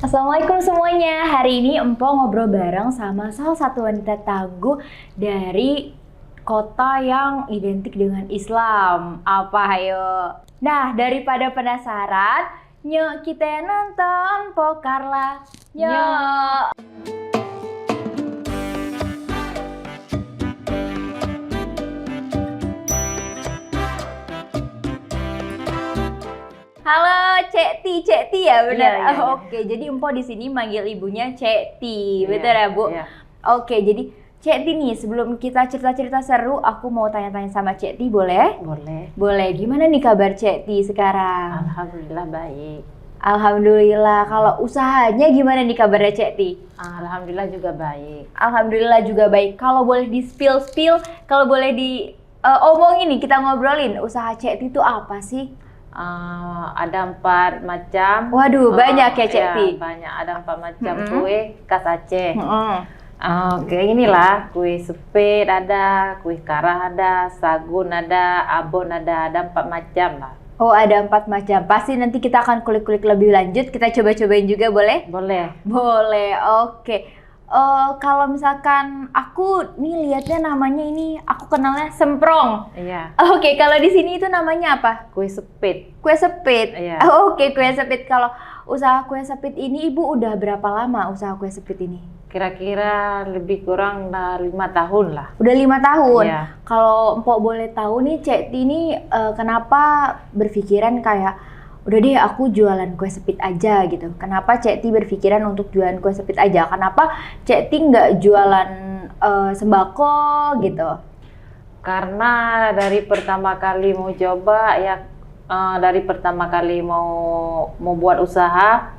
Assalamualaikum semuanya. Hari ini Empo ngobrol bareng sama salah satu wanita tangguh dari kota yang identik dengan Islam. Apa ayo? Nah, daripada penasaran, yuk kita nonton Pokarla. Yuk. Halo, Cek Ti ya, benar? Iya. Oke, jadi Empo di sini manggil ibunya Cek Ti, Iya, betul ya, Bu? iya. Oke, jadi Cek Ti nih, sebelum kita cerita-cerita seru, aku mau tanya-tanya sama Cek Ti, boleh? Boleh. Boleh. Gimana nih kabar Cek Ti sekarang? Alhamdulillah baik. Alhamdulillah. Kalau usahanya gimana nih kabarnya Cek Ti? Alhamdulillah juga baik. Alhamdulillah juga baik. Kalau boleh di spill, kalau boleh di omongin nih, kita ngobrolin usaha Cek Ti itu apa sih? Ada 4 macam. Waduh, banyak ya Cek Ti. Banyak. Ada 4 macam kue khas Aceh. Mm-mm. Kayak inilah, kue sepet ada, kue karah ada, sagun ada, abon ada 4 macam lah. Oh, ada 4 macam. Pasti nanti kita akan kulik-kulik lebih lanjut. Kita coba-cobain juga, boleh? Boleh. Boleh, oke. Kalau misalkan aku nih lihatnya namanya ini, aku kenalnya semprong. Iya. Oke, kalau di sini itu namanya apa? Kue sepet. Kue sepit. Iya. Oke, kue sepit. Kalau usaha kue sepit ini, Ibu udah berapa lama usaha kue sepit ini? Kira-kira lebih kurang 5 tahun lah. Udah 5 tahun. Iya. Kalau Mpok boleh tahu nih, Cek Ti ini kenapa berpikiran kayak udah deh aku jualan kue sepit aja gitu. Kenapa Cek Ti berpikiran untuk jualan kue sepit aja? Kenapa Cek Ti nggak jualan sembako gitu? Karena dari pertama kali mau coba ya, dari pertama kali mau buat usaha,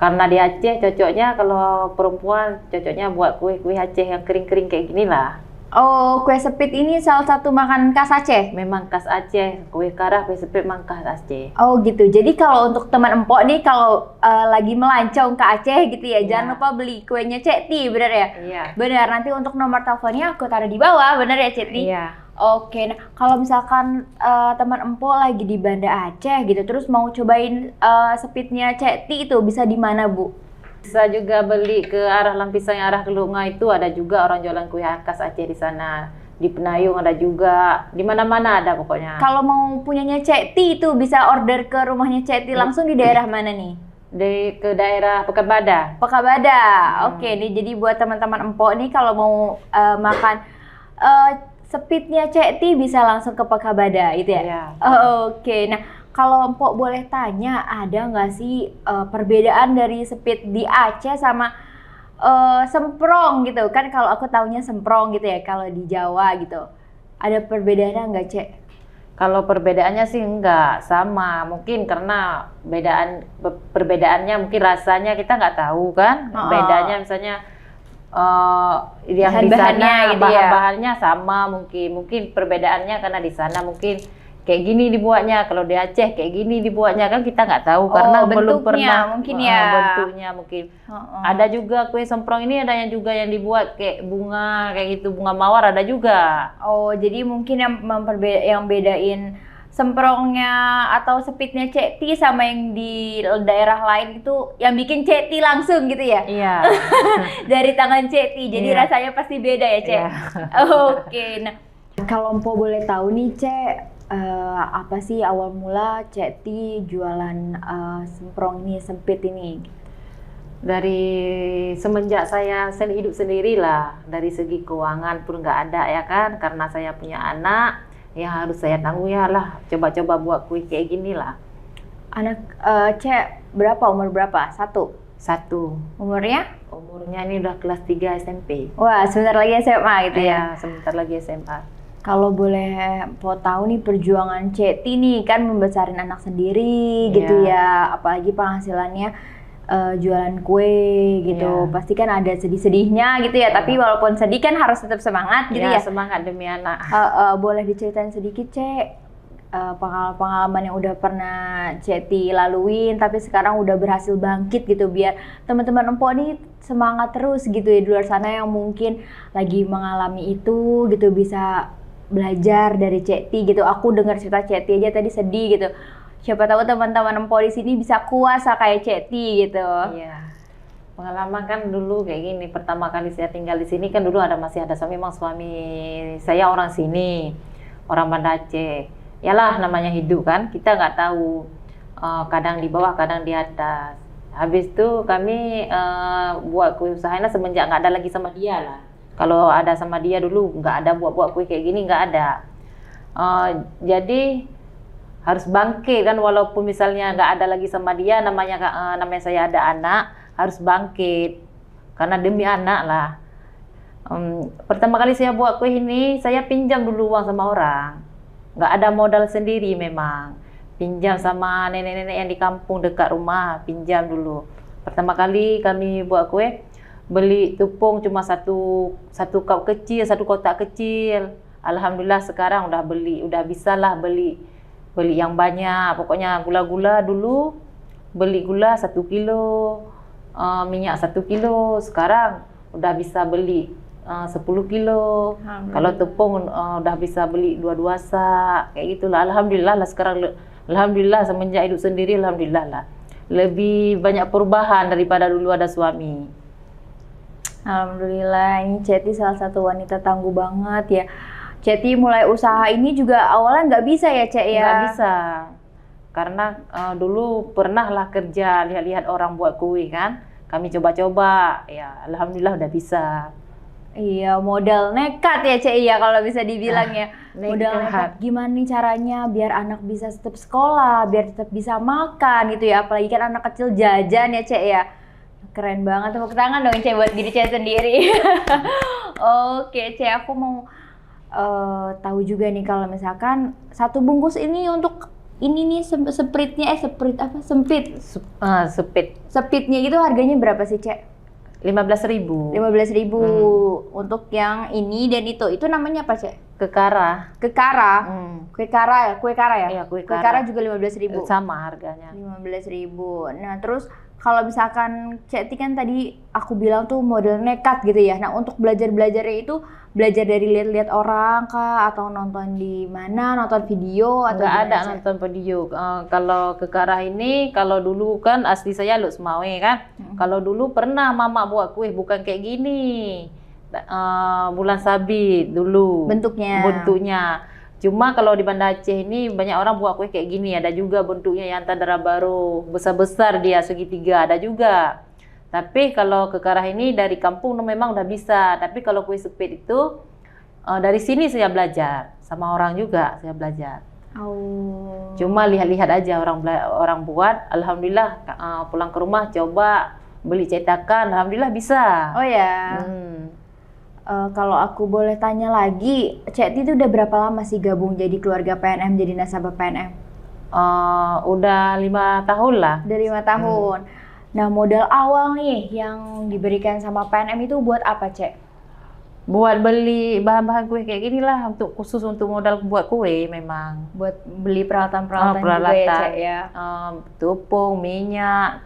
karena di Aceh cocoknya kalau perempuan cocoknya buat kue Aceh yang kering-kering kayak gini lah. Oh, kue sepit ini salah satu makanan khas Aceh? Memang khas Aceh, kue karah, kue sepit memang khas Aceh. Oh gitu, jadi kalau untuk teman Empok nih kalau lagi melancong ke Aceh gitu ya, Iya. jangan lupa beli kuenya Cek Ti, bener ya? Iya. Bener, nanti untuk nomor teleponnya aku taruh di bawah, bener ya Cek Ti? Iya. Oke, nah kalau misalkan teman Empok lagi di Banda Aceh gitu, terus mau cobain sepitnya Cek Ti itu bisa di mana, Bu? Bisa juga beli ke arah Lampisan, arah Kelunga itu ada juga orang jualan kue khas Aceh di sana. Di Penayung ada juga, di mana-mana ada pokoknya. Kalau mau punyanya Cek Ti itu bisa order ke rumahnya Cek Ti langsung di daerah mana nih? Ke daerah Pekanbadak. Pekabada. Oke, nih jadi buat teman-teman Empok nih kalau mau makan sepitnya Cek Ti bisa langsung ke Pekabada gitu ya? Iya. Oke, nah kalau Empok boleh tanya, ada nggak sih perbedaan dari sepit di Aceh sama semprong gitu? Kan kalau aku taunya semprong gitu ya, kalau di Jawa gitu. Ada perbedaannya nggak, Cek? Kalau perbedaannya sih enggak sama, mungkin karena perbedaannya mungkin rasanya kita nggak tahu kan. Bedanya misalnya yang di Bahan-bahannya sana gitu ya. bahan-bahannya sama, mungkin perbedaannya karena di sana mungkin kayak gini dibuatnya, kalau di Aceh kayak gini dibuatnya, kan kita nggak tahu karena belum bentuknya pernah mungkin ya. bentuknya mungkin. Ada juga kue semprong ini ada yang juga yang dibuat kayak bunga kayak gitu, bunga mawar ada juga. Oh, jadi mungkin yang bedain semprongnya atau sepitnya Cek Ti sama yang di daerah lain itu yang bikin Cek Ti langsung gitu ya? Iya. Dari tangan Cek Ti, jadi Iya. rasanya pasti beda ya, Cek? Iya. Oke, nah kalau Empo boleh tahu nih, Cek, apa sih awal mula Cek Ti jualan semprong ini, sempit ini? Dari semenjak saya hidup sendiri lah, dari segi keuangan pun nggak ada ya kan, karena saya punya anak yang harus saya tanggung ya lah, coba-coba buat kue kayak gini lah. Anak Cek berapa, umur berapa? Satu? Umurnya? Umurnya ini udah kelas 3 SMP. Wah, sebentar lagi SMA gitu ya? Iya, sebentar lagi SMA. Kalau boleh Empo tahu nih perjuangan Cek Ti nih kan membesarin anak sendiri gitu ya, apalagi penghasilannya jualan kue gitu, pasti kan ada sedih-sedihnya gitu ya, tapi walaupun sedih kan harus tetap semangat gitu ya. Semangat demi anak. Boleh diceritain sedikit, Cek, pengalaman yang udah pernah Cek Ti laluin tapi sekarang udah berhasil bangkit gitu, biar teman-teman Empo nih semangat terus gitu ya di luar sana yang mungkin lagi mengalami itu gitu, bisa belajar dari Cek Ti gitu. Aku dengar cerita Cek Ti aja tadi sedih gitu. Siapa tahu teman-teman Empo di sini bisa kuasa kayak Ceti gitu. Iya. Pengalaman kan dulu kayak gini, pertama kali saya tinggal di sini kan dulu masih ada suami, memang suami saya orang sini, orang Banda Aceh. Yalah namanya hidup kan, kita nggak tahu, kadang di bawah, kadang di atas. Habis itu kami buat kue usahanya semenjak nggak ada lagi sama dia lah. Kalau ada sama dia dulu nggak ada buat kue kayak gini, nggak ada. Jadi harus bangkit kan, walaupun misalnya nggak ada lagi sama dia, namanya saya ada anak, harus bangkit karena demi anak lah. Pertama kali saya buat kue ini, saya pinjam dulu uang sama orang, nggak ada modal sendiri, memang pinjam sama nenek-nenek yang di kampung dekat rumah, pinjam dulu. Pertama kali kami buat kue, beli tepung cuma satu cup kecil, satu kotak kecil. Alhamdulillah sekarang udah bisa lah beli yang banyak. Pokoknya gula-gula dulu beli gula 1 kilo, minyak 1 kilo. Sekarang udah bisa beli 10 kilo. Kalau tepung udah bisa beli 2 sak. Kayak gitulah. Alhamdulillah lah sekarang. Alhamdulillah semenjak hidup sendiri, alhamdulillah lah. Lebih banyak perubahan daripada dulu ada suami. Alhamdulillah, ini Ceti salah satu wanita tangguh banget ya. Ceti mulai usaha ini juga awalnya nggak bisa ya, Cek ya? Nggak bisa. Karena dulu pernah lah kerja, lihat-lihat orang buat kue kan. Kami coba-coba, ya alhamdulillah udah bisa. Iya, modal nekat ya, Cek ya, kalau bisa dibilang ya. Modal nekat. Gimana nih caranya biar anak bisa tetap sekolah, biar tetap bisa makan gitu ya. Apalagi kan anak kecil jajan ya, Cek ya. Keren banget, tepuk tangan dong Cek buat diri Cek sendiri. Oke, Cek, aku mau tahu juga nih kalau misalkan satu bungkus ini untuk ini nih sepitnya sempit. Sepitnya itu harganya berapa sih, Cek? 15.000. 15.000 untuk yang ini dan itu namanya apa, Cek? Kekara. Kue kara ya? Iya, kue Kue kara juga 15.000. Sama harganya. 15.000. Nah, terus kalau misalkan Ceti kan tadi aku bilang tuh model nekat gitu ya. Nah, untuk belajarnya itu belajar dari lihat-lihat orang kah atau nonton di mana, nonton video atau nggak ada, Cek? nonton video. Kalau Kekara ini, kalau dulu kan asli saya Luk Semawe kan. Kalau dulu pernah mama buat kue bukan kayak gini. Bulan sabit dulu bentuknya. Cuma kalau di Banda Aceh ini banyak orang buat kue kayak gini. Ada juga bentuknya yang tandara baru, besar-besar dia segitiga, ada juga. Tapi kalau Kekara ini dari kampung memang udah bisa. Tapi kalau kue sepit itu dari sini saya belajar, sama orang juga saya belajar. Oh. Cuma lihat-lihat aja orang buat. Alhamdulillah pulang ke rumah coba beli cetakan, alhamdulillah bisa. Oh ya. Kalau aku boleh tanya lagi, Ceti itu udah berapa lama sih gabung jadi keluarga PNM, jadi nasabah PNM? Udah 5 tahun lah. Udah 5 tahun. Nah, modal awal nih yang diberikan sama PNM itu buat apa, Cek? Buat beli bahan-bahan kue kayak gini lah, khusus untuk modal buat kue memang. Buat beli peralatan-peralatan juga ya, Cek ya? Tepung, minyak,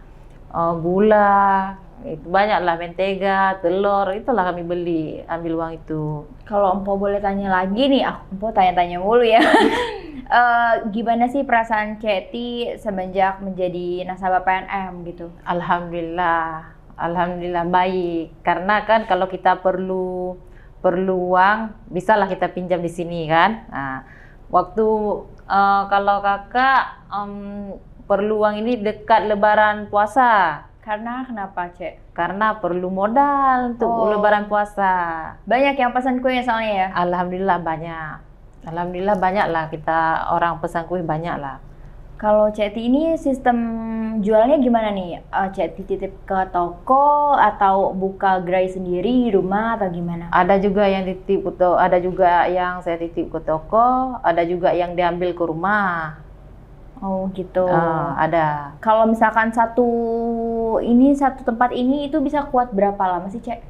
gula, itu banyak lah, mentega, telur, itulah kami beli, ambil uang itu. Kalau Empo boleh tanya lagi nih, Empo tanya-tanya mulu ya. Gimana sih perasaan Ceti semenjak menjadi nasabah PNM gitu? Alhamdulillah baik. Karena kan kalau kita perlu uang, bisalah kita pinjam di sini kan. Nah, waktu kalau kakak perlu uang ini dekat Lebaran puasa. Karena kenapa, Cek? Karena perlu modal untuk Lebaran puasa. Banyak yang pesan kue soalnya ya? Alhamdulillah banyak. Alhamdulillah banyak lah, kita orang pesan kue banyak lah. Kalau Ceti ini sistem jualnya gimana nih? Ceti titip ke toko atau buka gerai sendiri di rumah atau gimana? Ada juga yang titip ke toko, ada juga yang saya titip ke toko, ada juga yang diambil ke rumah. Oh gitu. Ada. Kalau misalkan satu tempat ini itu bisa kuat berapa lama sih, Cek?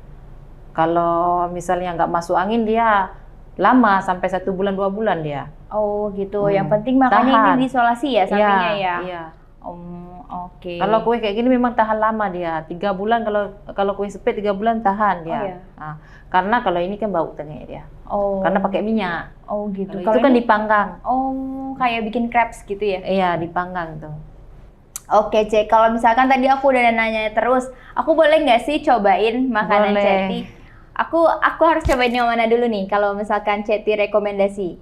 Kalau misalnya nggak masuk angin dia lama, sampai 1 bulan 2 bulan dia. Oh gitu. Yang penting makanya ini diisolasi ya sampingnya ya. Iya. Oke. Kalau kue kayak gini memang tahan lama dia. 3 bulan kalau kue sepit 3 bulan tahan dia. Oh, iya. Karena kalau ini kan bau tengah dia. Oh. Karena pakai minyak. Oh gitu. Kalau itu kan dipanggang. Oh, kayak bikin crepes gitu ya? Iya, dipanggang tuh. Oke, Cek. Kalau misalkan tadi aku udah nanya terus, aku boleh nggak sih cobain makanan Boleh. Ceti? Aku harus cobain yang mana dulu nih? Kalau misalkan Ceti rekomendasi.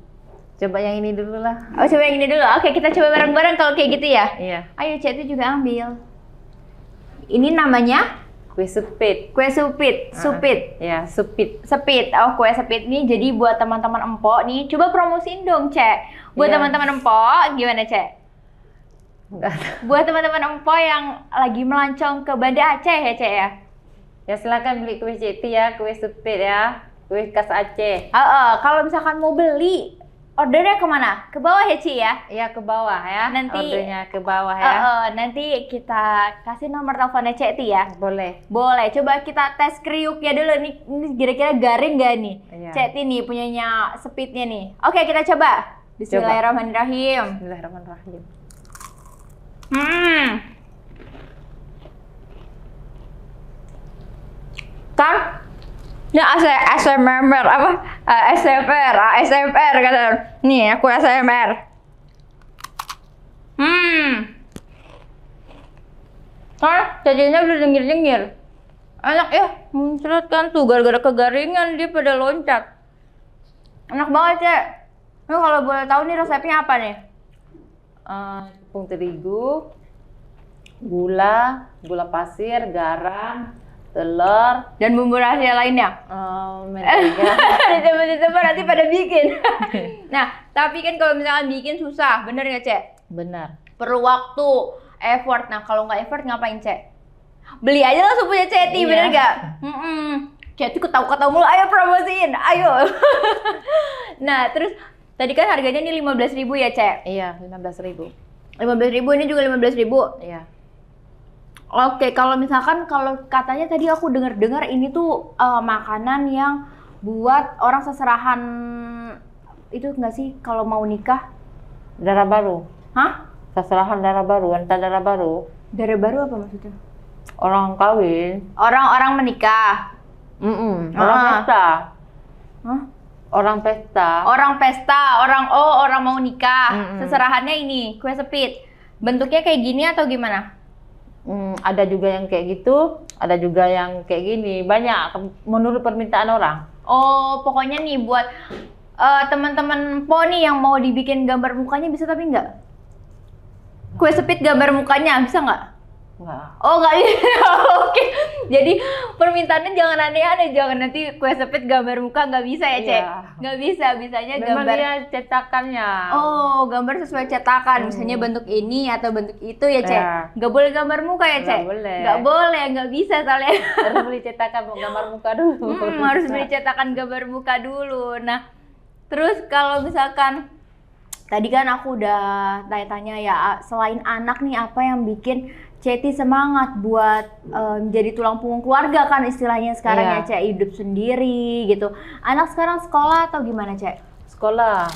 Coba yang ini dulu lah. Oh, coba yang ini dulu. Oke, kita coba bareng-bareng kalau kayak gitu ya. Iya. Ayo, Ceti juga ambil. Ini namanya Kue supit. kue supit. Supit. Ya, supit. Sepit. Oh, kue sepit nih jadi buat teman-teman empok nih. Coba promosiin dong, Cek. Buat Iya. teman-teman empok, gimana, Cek? Enggak. Buat teman-teman empok yang lagi melancong ke Banda Aceh ya, Cek ya? Ya silakan beli kue Ceti ya, kue supit ya. Kue khas Aceh. Kalau misalkan mau beli, ordernya kemana? Ke bawah ya, Ci ya? Iya, ke bawah ya. Nanti- Ordernya ke bawah ya. Nanti kita kasih nomor teleponnya Ceti ya? Boleh. Boleh, coba kita tes kriuknya dulu nih. Ini kira-kira garing gak nih? Iya. Ceti nih punyanya sepitnya nih. Oke, kita coba. Bismillahirrahmanirrahim. Bismillahirrahmanirrahim. Kan? Ini ASMR apa? ASMR kata. Nih, aku ASMR. Kan jadinya udah dengir-dengir. Enak ya, muncrat kan tuh gara-gara kegaringan dia pada loncat. Enak banget, Cek. Nah, kalau boleh tahu nih resepnya apa nih? Tepung terigu, gula pasir, garam, telur, Dan bumbu rahasia lainnya. mentega. Dicoba-coba nanti pada bikin. Nah, tapi kan kalau misalkan bikin susah, bener nggak, Cek? Benar. Perlu waktu, effort. Nah, kalau nggak effort ngapain, Cek? Beli aja langsung punya Ceti, Iya. bener nggak? Ceti ketawa-ketawa mulu, ayo promosiin, ayo. Nah, terus tadi kan harganya nih 15.000 ya, Cek? Iya, 15.000. 15.000, ini juga 15.000. Iya. Oke, kalau misalkan kalau katanya tadi aku dengar-dengar ini tuh makanan yang buat orang seserahan itu nggak sih kalau mau nikah? Darah baru. Hah? Seserahan darah baru, wanita darah baru. Darah baru apa maksudnya? Orang kawin. Orang-orang menikah. Orang pesta. Hah? Orang pesta. Orang pesta, orang mau nikah. Mm-mm. Seserahannya ini kue sepit. Bentuknya kayak gini atau gimana? Ada juga yang kayak gitu, ada juga yang kayak gini. Banyak menurut permintaan orang. Oh, pokoknya nih buat teman-teman Po nih yang mau dibikin gambar mukanya bisa tapi nggak? Kue sepit gambar mukanya bisa nggak? Enggak. Oh nggak bisa, oke. Jadi permintaannya jangan aneh-aneh, jangan nanti kue sepit gambar muka nggak bisa ya, Cek? Iya. Nggak bisa, bisanya Memang gambar. dia cetakannya. Oh, gambar sesuai cetakan, misalnya bentuk ini atau bentuk itu ya, Cek? Iya. Nggak boleh gambar muka ya, Cek? Nggak boleh. Nggak boleh, nggak bisa soalnya. Harus beli cetakan gambar muka dulu. Harus beli cetakan gambar muka dulu. Nah, terus kalau misalkan tadi kan aku udah tanya-tanya ya, selain anak nih apa yang bikin Ceti semangat buat jadi tulang punggung keluarga kan istilahnya sekarang Iya. ya, Cek, hidup sendiri gitu. Anak sekarang sekolah atau gimana, Cek? Sekolah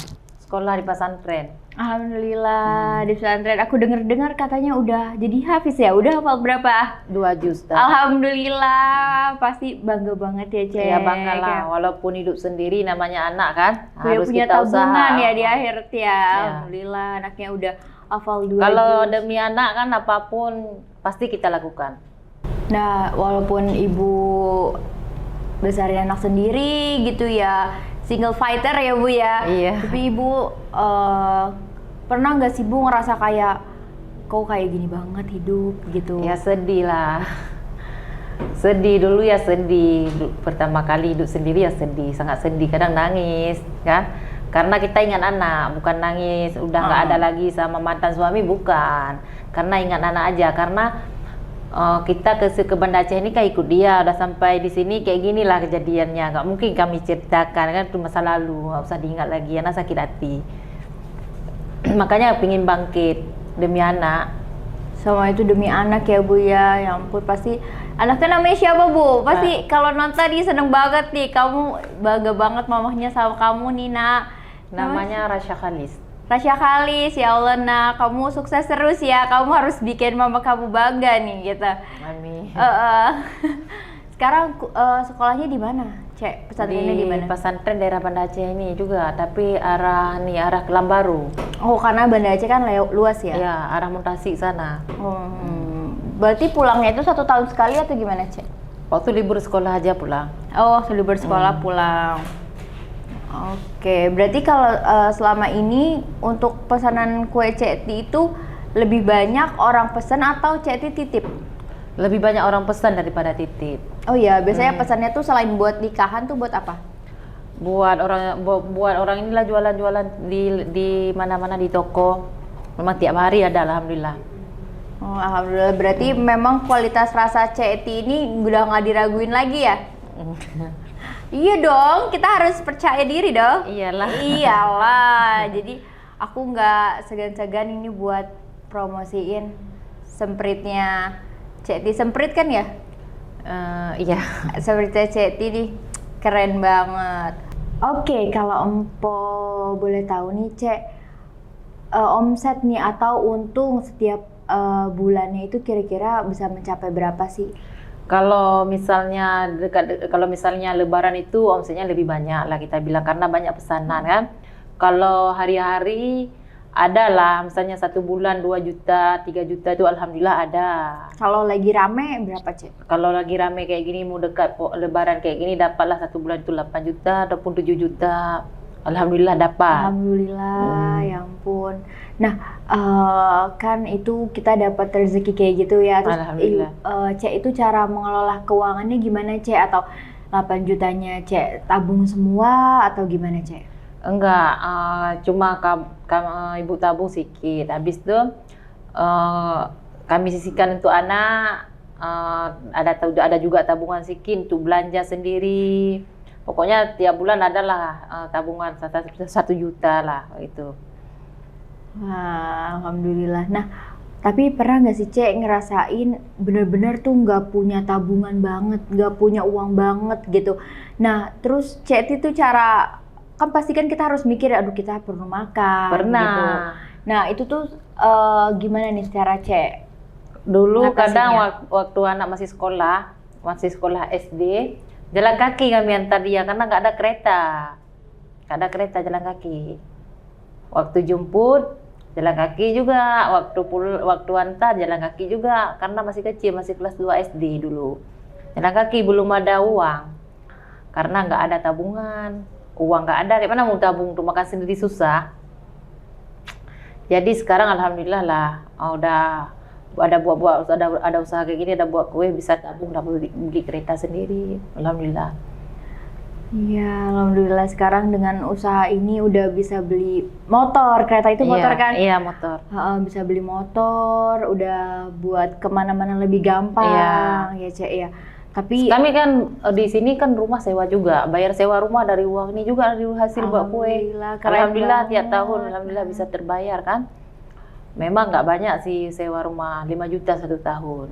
di pesantren. Alhamdulillah di pesantren. Aku dengar katanya udah jadi hafiz ya. Udah hafal berapa? 2 juz. Alhamdulillah, pasti bangga banget ya, Cek. Ya bangga lah, walaupun hidup sendiri namanya anak kan, harus punya kita usaha. tabungan ya di akhirat ya. Ya. Alhamdulillah anaknya udah hafal 2 Kalau juz. demi anak kan apapun pasti kita lakukan. Nah, walaupun ibu besarin anak sendiri gitu ya, single fighter ya Bu ya. Iya. Tapi ibu pernah nggak sih Bu ngerasa kayak kok kayak gini banget hidup gitu? Ya sedih lah. Sedih dulu ya sedih. Pertama kali hidup sendiri ya sedih, sangat sedih. Kadang nangis kan. Karena kita ingat anak, bukan nangis. Udah nggak ada lagi sama mantan suami, bukan. Karena ingat anak aja. Karena kita ke Banda Aceh ini kan ikut dia. Udah sampai di sini kayak gini lah kejadiannya. Nggak mungkin kami ceritakan kan itu masa lalu. Nggak usah diingat lagi. Anak sakit hati. Makanya pingin bangkit demi anak. Sama itu demi anak ya Bu ya. Ya ampun, pasti anaknya namanya siapa Bu? Pasti kalau nonton dia seneng banget nih. Kamu bangga banget mamahnya sama kamu nih, Nak. Namanya Rasya Khalis. Rasya Khalis, ya Allah, Nak, kamu sukses terus ya. Kamu harus bikin mama kamu bangga nih gitu. Amin. sekarang sekolahnya di mana, Cek? Pesantrennya di mana? Pesantren daerah Banda Aceh ini juga, tapi arah Kelambaru. Oh, karena Banda Aceh kan luas ya? Ya, arah Muntasi sana. Berarti pulangnya itu 1 tahun sekali atau gimana, Cek? Waktu libur sekolah aja pulang. Oh, libur sekolah pulang. Oke, berarti kalau selama ini untuk pesanan kue Cek Ti itu lebih banyak orang pesan atau Cek Ti titip? Lebih banyak orang pesan daripada titip. Oh iya, biasanya pesannya tuh selain buat nikahan tuh buat apa? Buat orang inilah jualan-jualan di mana-mana di toko. Memang tiap hari ada, alhamdulillah. Oh, alhamdulillah. Berarti memang kualitas rasa Cek Ti ini udah nggak diraguin lagi ya? Iya dong, kita harus percaya diri dong. Iyalah. Jadi aku nggak segan-segan ini buat promosiin sempritnya Cek Ti. Semprit kan ya? Iya. Sempritnya Cek Ti nih keren banget. Oke, kalau Empo boleh tahu nih Cek, omset nih atau untung setiap bulannya itu kira-kira bisa mencapai berapa sih? Kalau misalnya Lebaran itu omsetnya lebih banyak lah kita bilang karena banyak pesanan kan. Kalau hari-hari ada lah, misalnya 1 bulan 2 juta, 3 juta itu alhamdulillah ada. Kalau lagi rame berapa, Cek? Kalau lagi rame kayak gini, mau dekat Lebaran kayak gini, dapatlah 1 bulan itu 8 juta ataupun 7 juta. Alhamdulillah dapat. Alhamdulillah, ya ampun. Nah, kan itu kita dapat rezeki kayak gitu ya. Terus Alhamdulillah. Cek itu cara mengelola keuangannya gimana, Cek? Atau 8 jutanya Cek tabung semua atau gimana, Cek? Enggak, cuma ibu tabung sedikit. Habis itu kami sisihkan untuk anak. Ada juga tabungan sedikit untuk belanja sendiri. Pokoknya tiap bulan adalah tabungan 1 juta lah itu. Wah, alhamdulillah. Nah, tapi pernah nggak sih Cek ngerasain bener-bener tuh nggak punya tabungan banget, nggak punya uang banget gitu. Nah, terus Cek itu cara, kan pasti kan kita harus mikir, aduh kita perlu makan. Pernah. Gitu. Nah, itu tuh gimana nih secara Cek? Dulu Ngatasinnya? kadang waktu anak masih sekolah SD, jalan kaki kami antar dia karena nggak ada kereta. Nggak ada kereta, jalan kaki. Waktu jemput, jalan kaki juga. Waktu antar, jalan kaki juga. Karena masih kecil, masih kelas 2 SD dulu. Jalan kaki, belum ada uang. Karena nggak ada tabungan. Uang nggak ada, kayak mana mau tabung untuk makan sendiri susah. Jadi sekarang alhamdulillah lah, udah ada usaha kayak gini, ada buat kue, bisa tabung, dapat beli kereta sendiri. Alhamdulillah. Iya, alhamdulillah sekarang dengan usaha ini udah bisa beli motor. Kereta itu motor kan? Iya, motor. Bisa beli motor, udah buat kemana-mana lebih gampang. Ya Cek ya. Tapi kami kan di sini kan rumah sewa juga, bayar sewa rumah dari uang ini juga, dari hasil buat kue. Alhamdulillah tiap tahun alhamdulillah bisa terbayar kan. Memang nggak banyak sih sewa rumah, 5 juta 1 tahun.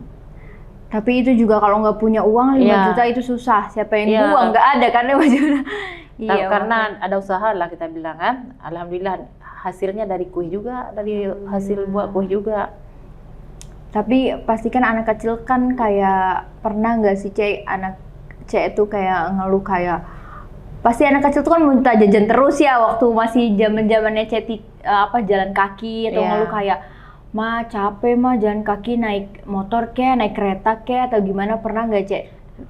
Tapi itu juga kalau nggak punya uang 5 juta itu susah. Siapa yang buang? Nggak ada kan 5 juta. Iya, karena ada usaha lah kita bilang kan. Alhamdulillah hasilnya dari kue juga, dari hasil buat kue juga. Tapi pastikan anak kecil kan kayak, pernah nggak sih Cek, anak Cek itu kayak ngeluh kayak, pasti anak kecil tuh kan minta jajan terus ya waktu masih zaman-zamannya Cek jalan kaki atau ngeluh kayak, "Ma capek ma jalan kaki, naik motor kayak, naik kereta kayak," atau gimana, pernah nggak Cek?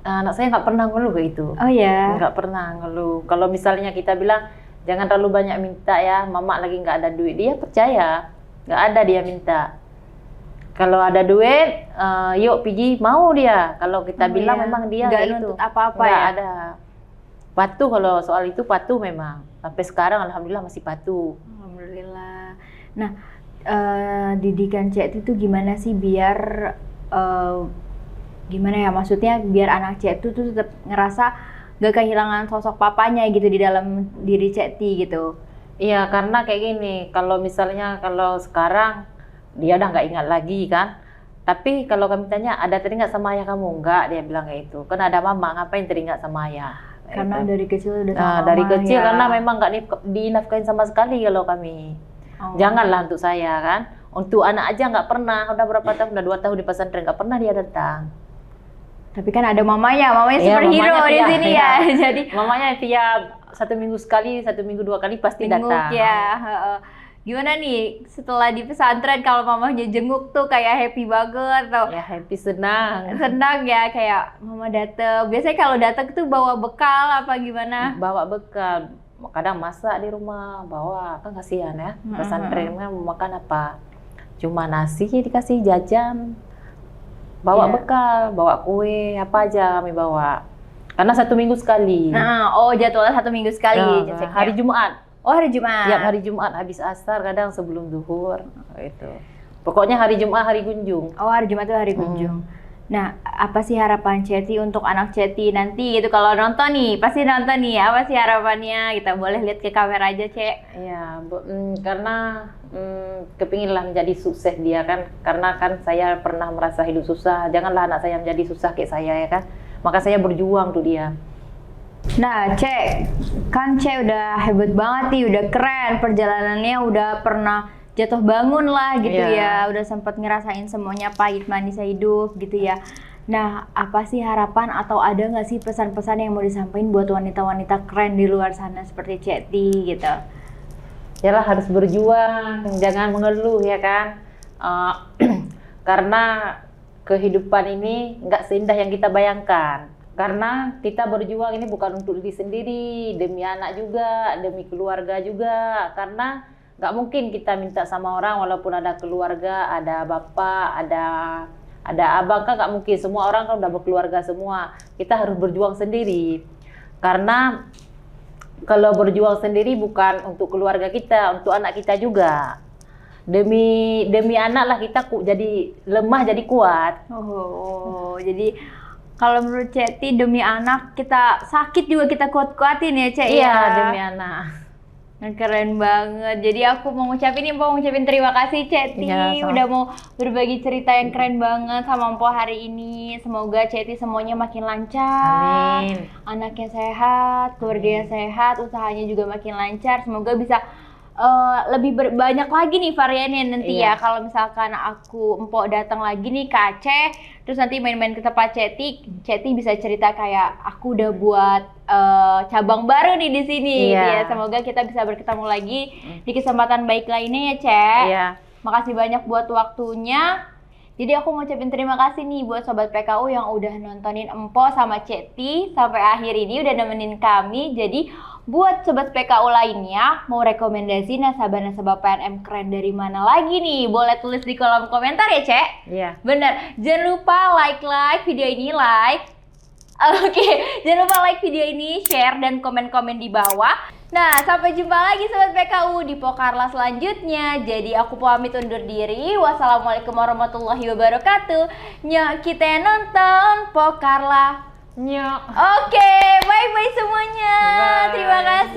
Anak saya nggak pernah ngeluh kayak itu. Oh ya? Nggak pernah ngeluh. Kalau misalnya kita bilang jangan terlalu banyak minta ya, mama lagi nggak ada duit, dia percaya, nggak ada dia minta. Kalau ada duit, yuk pergi, mau dia. Kalau kita bilang memang dia nggak itu nuntut apa-apa nggak ya? ada. Patuh, kalau soal itu patuh memang. Sampai sekarang alhamdulillah masih patuh. Alhamdulillah. Nah, didikan Cek itu gimana sih biar gimana ya, maksudnya biar anak Cek itu tuh tetap ngerasa gak kehilangan sosok papanya gitu di dalam diri Cek gitu. Iya, karena kayak gini, kalau sekarang dia udah nggak ingat lagi kan. Tapi kalau kami tanya, ada teringat sama ayah kamu? Enggak, dia bilang kayak itu. Kan ada mama, ngapain teringat sama ayah? Karena dari kecil udah sama mama. Dari kecil ya. Karena memang nggak dinafkahin sama sekali kalau kami. Janganlah untuk saya kan. Untuk anak aja nggak pernah. Udah berapa tahun? Udah 2 tahun di pesantren, nggak pernah dia datang. Tapi kan ada mamanya Iya, superhero mamanya di tiap- sini iya. ya. Jadi Mamanya tiap 1 minggu sekali, 1 minggu 2 kali pasti jenguk datang. ya. Heeh. Gimana nih setelah di pesantren kalau mamanya jenguk tuh kayak happy banget tuh. Ya happy, senang. Senang ya kayak mama dateng. Biasanya kalau datang tuh bawa bekal apa gimana? Bawa bekal, kadang masak di rumah, bawa, kan kasihan ya. Pesantren kan mau makan apa? Cuma nasi dikasih jajan. Bawa Iya. bekal, bawa kue, apa aja kami bawa. Karena 1 minggu sekali. Nah, oh jadwalnya 1 minggu sekali. Nah, ceknya. hari Jumat. Oh hari Jumat. Tiap hari Jumat habis asar, kadang sebelum zuhur. Itu. Pokoknya hari Jumat hari kunjung. Oh hari Jumat itu hari kunjung. Nah, apa sih harapan Ceti untuk anak Ceti nanti gitu kalau nonton nih, pasti nonton nih. Apa sih harapannya? Kita boleh lihat ke kamera aja, Cek. Iya, karena kepinginlah menjadi sukses dia kan. Karena kan saya pernah merasa hidup susah. Janganlah anak saya menjadi susah kayak saya ya kan. Maka saya berjuang tuh dia. Nah, Cek, kan Cek udah hebat banget nih, udah keren, perjalanannya udah pernah jatuh bangun lah gitu Iya. ya, udah sempat ngerasain semuanya pahit manisnya hidup gitu ya. Nah, apa sih harapan atau ada nggak sih pesan-pesan yang mau disampaikan buat wanita-wanita keren di luar sana seperti Ceti gitu? Yalah harus berjuang, jangan mengeluh ya kan. Karena kehidupan ini nggak seindah yang kita bayangkan. Karena kita berjuang ini bukan untuk diri sendiri, demi anak juga, demi keluarga juga. Karena nggak mungkin kita minta sama orang walaupun ada keluarga, ada bapak, ada abang, kan nggak mungkin. Semua orang kan udah berkeluarga semua. Kita harus berjuang sendiri. Karena kalau berjuang sendiri bukan untuk keluarga kita, untuk anak kita juga. Demi anak lah kita jadi lemah jadi kuat. Oh, jadi kalau menurut Ceti demi anak kita sakit juga kita kuat-kuatin ya, Cek Iya, ya. demi anak. Nah, keren banget. Jadi aku mau ngucapin terima kasih Ceti Iya, sama. udah mau berbagi cerita yang keren banget sama Mpo hari ini. Semoga Ceti semuanya makin lancar. Amin. Anaknya sehat, keluarganya sehat, usahanya juga makin lancar. Semoga bisa lebih banyak lagi nih variannya nanti ya. Iya. Kalau misalkan aku Empok datang lagi nih ke Aceh, terus nanti main-main ke tempat Ceti bisa cerita kayak aku udah buat cabang baru nih di sini. Iya. Ya, semoga kita bisa bertemu lagi di kesempatan baik lainnya ya, Cek. Iya. Makasih banyak buat waktunya. Jadi aku mau ucapin terima kasih nih buat Sobat PKU yang udah nontonin Empo sama Ceti sampai akhir ini udah nemenin kami. Jadi buat Sobat PKU lainnya mau rekomendasi nasabah-nasabah PNM keren dari mana lagi nih? Boleh tulis di kolom komentar ya, Cek? Iya. Bener, jangan lupa like video ini, Oke, jangan lupa like video ini, share, dan komen-komen di bawah. Nah, sampai jumpa lagi Sobat PKU di Pokarla selanjutnya. Jadi aku pamit undur diri. Wassalamualaikum warahmatullahi wabarakatuh. Nyok kita nonton Pokarla. Nyok. Oke, bye-bye semuanya. Bye. Terima kasih.